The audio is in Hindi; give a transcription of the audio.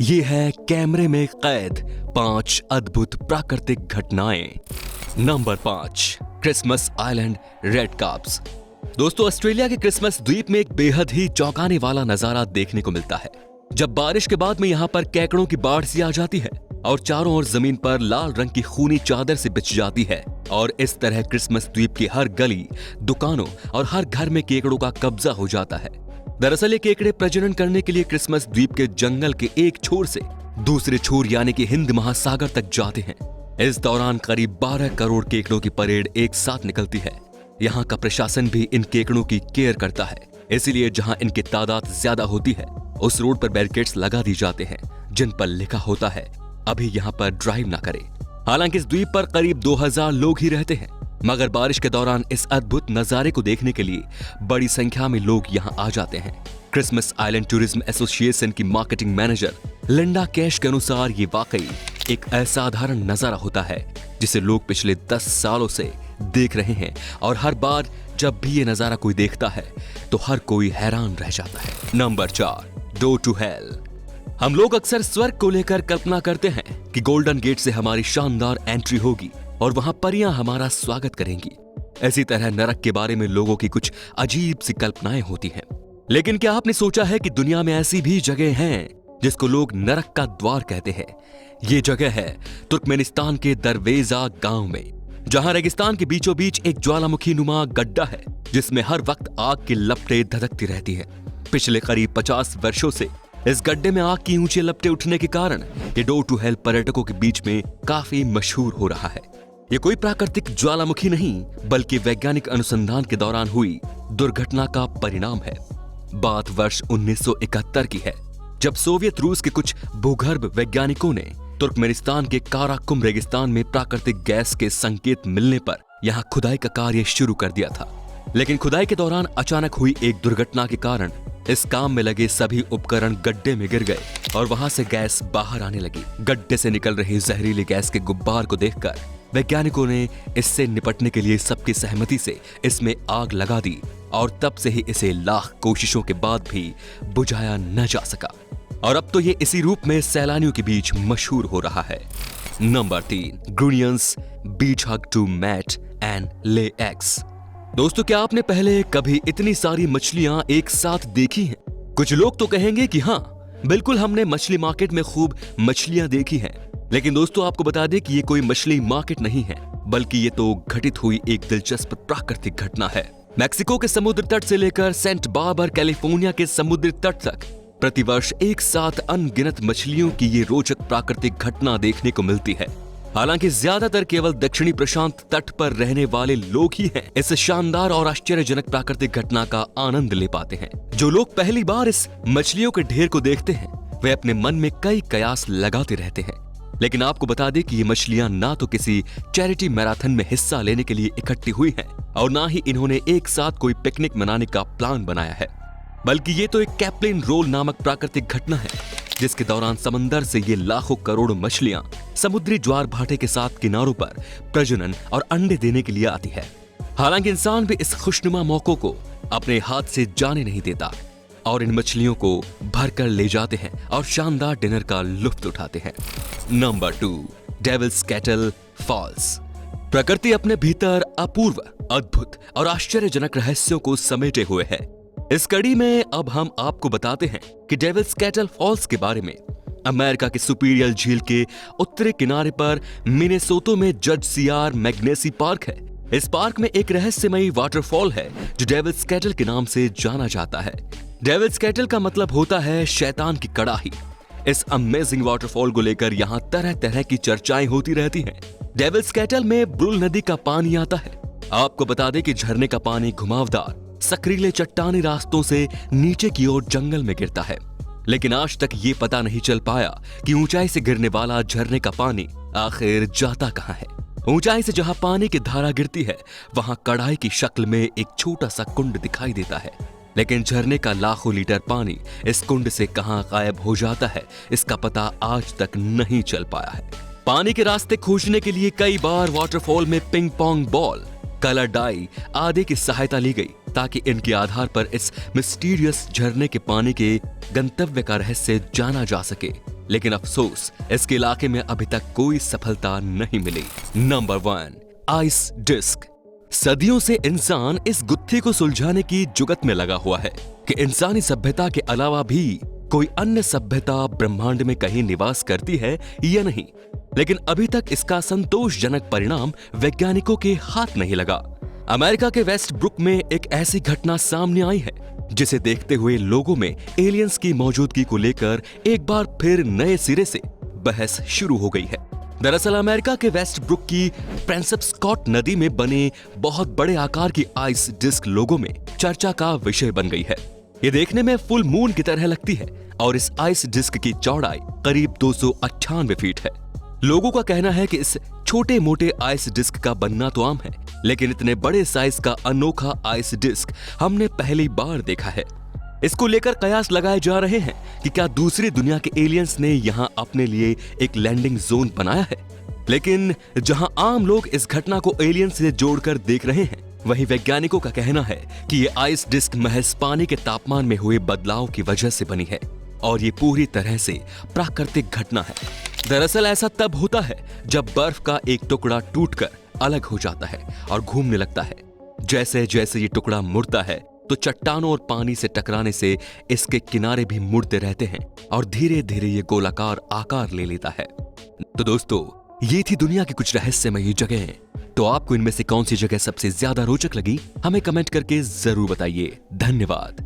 ये है कैमरे में कैद 5 अद्भुत प्राकृतिक घटनाएं। Number 5, Christmas island red carps. दोस्तों, ऑस्ट्रेलिया के क्रिसमस द्वीप में एक बेहद ही चौंकाने वाला नजारा देखने को मिलता है, जब बारिश के बाद में यहाँ पर केकड़ों की बाढ़ सी आ जाती है और चारों ओर जमीन पर लाल रंग की खूनी चादर से बिछ जाती है और इस तरह क्रिसमस द्वीप की हर गली, दुकानों और हर घर में केकड़ों का कब्जा हो जाता है। दरअसल ये केकड़े प्रजनन करने के लिए क्रिसमस द्वीप के जंगल के एक छोर से दूसरे छोर यानी कि हिंद महासागर तक जाते हैं। इस दौरान करीब 12 करोड़ केकड़ों की परेड एक साथ निकलती है। यहाँ का प्रशासन भी इन केकड़ों की केयर करता है, इसीलिए जहाँ इनकी तादाद ज्यादा होती है उस रोड पर बैरिकेड्स लगा दी जाते हैं जिन पर लिखा होता है अभी यहाँ पर ड्राइव ना करें। हालांकि इस द्वीप पर करीब 2000 लोग ही रहते हैं, मगर बारिश के दौरान इस अद्भुत नजारे को देखने के लिए बड़ी संख्या में लोग यहाँ आ जाते हैं। क्रिसमस आइलैंड टूरिज्म एसोसिएशन की मार्केटिंग मैनेजर लिंडा कैश के अनुसार ये वाकई एक असाधारण नजारा होता है जिसे लोग पिछले 10 सालों से देख रहे हैं और हर बार जब भी ये नजारा कोई देखता है तो हर कोई हैरान रह जाता है। Number 4, door to hell. हम लोग अक्सर स्वर्ग को लेकर कल्पना करते हैं कि गोल्डन गेट से हमारी शानदार एंट्री होगी और वहां परियां हमारा स्वागत करेंगी। इसी तरह नरक के बारे में लोगों की कुछ अजीब सी कल्पनाएं होती हैं। लेकिन क्या आपने सोचा है कि दुनिया में ऐसी भी जगह हैं जिसको लोग नरक का द्वार कहते हैं? ये जगह है तुर्कमेनिस्तान के दरवेजा गांव में, जहां रेगिस्तान के बीचों बीच एक ज्वालामुखी नुमा गड्ढा है जिसमें हर वक्त आग की लपटें धधकती रहती हैं। पिछले करीब 50 वर्षों से इस गड्ढे में आग की ऊंची लपटें उठने के कारण ये डोर टू हेल पर्यटकों के बीच में काफी मशहूर हो रहा है। ये कोई प्राकृतिक ज्वालामुखी नहीं बल्कि वैज्ञानिक अनुसंधान के दौरान हुई दुर्घटना का परिणाम है। बात वर्ष 1971 की है, जब सोवियत रूस के कुछ भूगर्भ वैज्ञानिकों ने तुर्कमेनिस्तान के काराकुम रेगिस्तान में प्राकृतिक गैस के संकेत मिलने पर यहाँ खुदाई का कार्य शुरू कर दिया था। लेकिन खुदाई के दौरान अचानक हुई एक दुर्घटना के कारण इस काम में लगे सभी उपकरण गड्ढे में गिर गए और वहां से गैस बाहर आने लगी। गड्ढे से निकल रही जहरीली गैस के गुब्बार को देखकर वैज्ञानिकों ने इससे निपटने के लिए सबकी सहमति से इसमें आग लगा दी और तब से ही इसे लाख कोशिशों के बाद भी बुझाया न जा सका और अब तो ये इसी रूप में सैलानियों के बीच मशहूर हो रहा है। Number 3, grunions beach hug to mate and lay eggs. दोस्तों, क्या आपने पहले कभी इतनी सारी मछलियां एक साथ देखी हैं? कुछ लोग तो कहेंगे कि हाँ, बिल्कुल हमने मछली मार्केट में खूब मछलियां देखी हैं। लेकिन दोस्तों, आपको बता दें कि ये कोई मछली मार्केट नहीं है, बल्कि ये तो घटित हुई एक दिलचस्प प्राकृतिक घटना है। मैक्सिको के समुद्र तट से लेकर सेंट बार्बर कैलिफोर्निया के समुद्री तट तक प्रतिवर्ष एक साथ अनगिनत मछलियों की ये रोचक प्राकृतिक घटना देखने को मिलती है। हालांकि ज्यादातर केवल दक्षिणी प्रशांत तट पर रहने वाले लोग ही हैं इस शानदार और आश्चर्यजनक प्राकृतिक घटना का आनंद ले पाते हैं। जो लोग पहली बार इस मछलियों के ढेर को देखते हैं वे अपने मन में कई कयास लगाते रहते हैं। लेकिन आपको बता दें कि ये मछलियां ना तो किसी चैरिटी मैराथन में हिस्सा लेने के लिए इकट्ठी हुई हैं और ना ही इन्होंने एक साथ कोई पिकनिक मनाने का प्लान बनाया है, बल्कि ये तो एक कैप्लिन रोल नामक प्राकृतिक घटना है जिसके दौरान समंदर से ये लाखों करोड़ों मछलियां समुद्री ज्वार भाटे के साथ किनारों पर प्रजनन और अंडे देने के लिए आती है। हालांकि इंसान भी इस खुशनुमा मौकों को अपने हाथ से जाने नहीं देता और इन मछलियों को भरकर ले जाते हैं और शानदार डिनर का लुत्फ उठाते हैं। Number 2, Devil's Kettle Falls. प्रकृति अपने भीतर अपूर्व, अद्भुत और आश्चर्यजनक रहस्यों को समेटे हुए है। इस कड़ी में अब हम आपको बताते हैं कि डेविल्स कैटल फॉल्स के बारे में। अमेरिका के सुपीरियर झील के उत्तरी किनारे पर मिनेसोटा में जज सीआर मैग्नेसी पार्क है। इस पार्क में एक रहस्यमयी वाटरफॉल है जो डेविल्स कैटल के नाम से जाना जाता है। डेविल्स कैटल का मतलब होता है शैतान की कड़ाही। इस अमेजिंग वाटरफॉल को लेकर यहाँ तरह तरह की चर्चाएं होती रहती हैं। डेविल्स कैटल में ब्रुल नदी का पानी आता है। आपको बता दें कि झरने का पानी घुमावदार सक्रीले चट्टानी रास्तों से नीचे की ओर जंगल में गिरता है, लेकिन आज तक ये पता नहीं चल पाया कि ऊंचाई से गिरने वाला झरने का पानी आखिर जाता कहां है। ऊंचाई से जहां पानी की धारा गिरती है वहां कढ़ाई की शक्ल में एक छोटा सा कुंड दिखाई देता है, लेकिन झरने का लाखों लीटर पानी इस कुंड से कहां गायब हो जाता है इसका पता आज तक नहीं चल पाया है। पानी के रास्ते खोजने के लिए कई बार वाटरफॉल में ping pong ball, colour dye आदि की सहायता ली गई ताकि इनके आधार पर इस मिस्टीरियस झरने के पानी के गंतव्य का रहस्य जाना जा सके। लेकिन अफसोस इसके इलाके में अभी तक कोई सफलता नहीं मिली। Number 1, ice disc. सदियों से इंसान इस गुत्थी को सुलझाने की जुगत में लगा हुआ है कि इंसानी सभ्यता के अलावा भी कोई अन्य सभ्यता ब्रह्मांड में कहीं निवास करती है या नहीं, लेकिन अभी तक इसका संतोषजनक परिणाम वैज्ञानिकों के हाथ नहीं लगा। अमेरिका के वेस्ट ब्रुक में एक ऐसी घटना सामने आई है जिसे देखते हुए लोगों में एलियंस की मौजूदगी को लेकर एक बार फिर नए सिरे से बहस शुरू हो गई है। दरअसल अमेरिका के वेस्ट ब्रुक की पेंसेप्स्कॉट नदी में बने बहुत बड़े आकार की आइस डिस्क लोगों में चर्चा का विषय बन गई है। ये देखने में फुल मून की तरह लगती है और इस आइस डिस्क की चौड़ाई करीब 298 फीट है। लोगों का कहना है कि इस छोटे मोटे आइस डिस्क का बनना तो आम है, लेकिन इतने बड़े साइज का अनोखा आइस डिस्क हमने पहली बार देखा है। इसको लेकर कयास लगाए जा रहे हैं कि क्या दूसरी दुनिया के एलियंस ने यहाँ अपने लिए एक लैंडिंग जोन बनाया है। लेकिन जहां आम लोग इस घटना को एलियन से जोड़कर देख रहे हैं, वहीं वैज्ञानिकों का कहना है कि ये आइस डिस्क महज पानी के तापमान में हुए बदलाव की वजह से बनी है और ये पूरी तरह से प्राकृतिक घटना है। दरअसल ऐसा तब होता है जब बर्फ का एक टुकड़ा टूटकर अलग हो जाता है और घूमने लगता है। जैसे जैसे ये टुकड़ा मुड़ता है तो चट्टानों और पानी से टकराने से इसके किनारे भी मुड़ते रहते हैं और धीरे धीरे ये गोलाकार आकार ले लेता है। तो दोस्तों, ये थी दुनिया की कुछ रहस्यमयी जगहें। तो आपको इनमें से कौन सी जगह सबसे ज्यादा रोचक लगी, हमें कमेंट करके जरूर बताइए। धन्यवाद।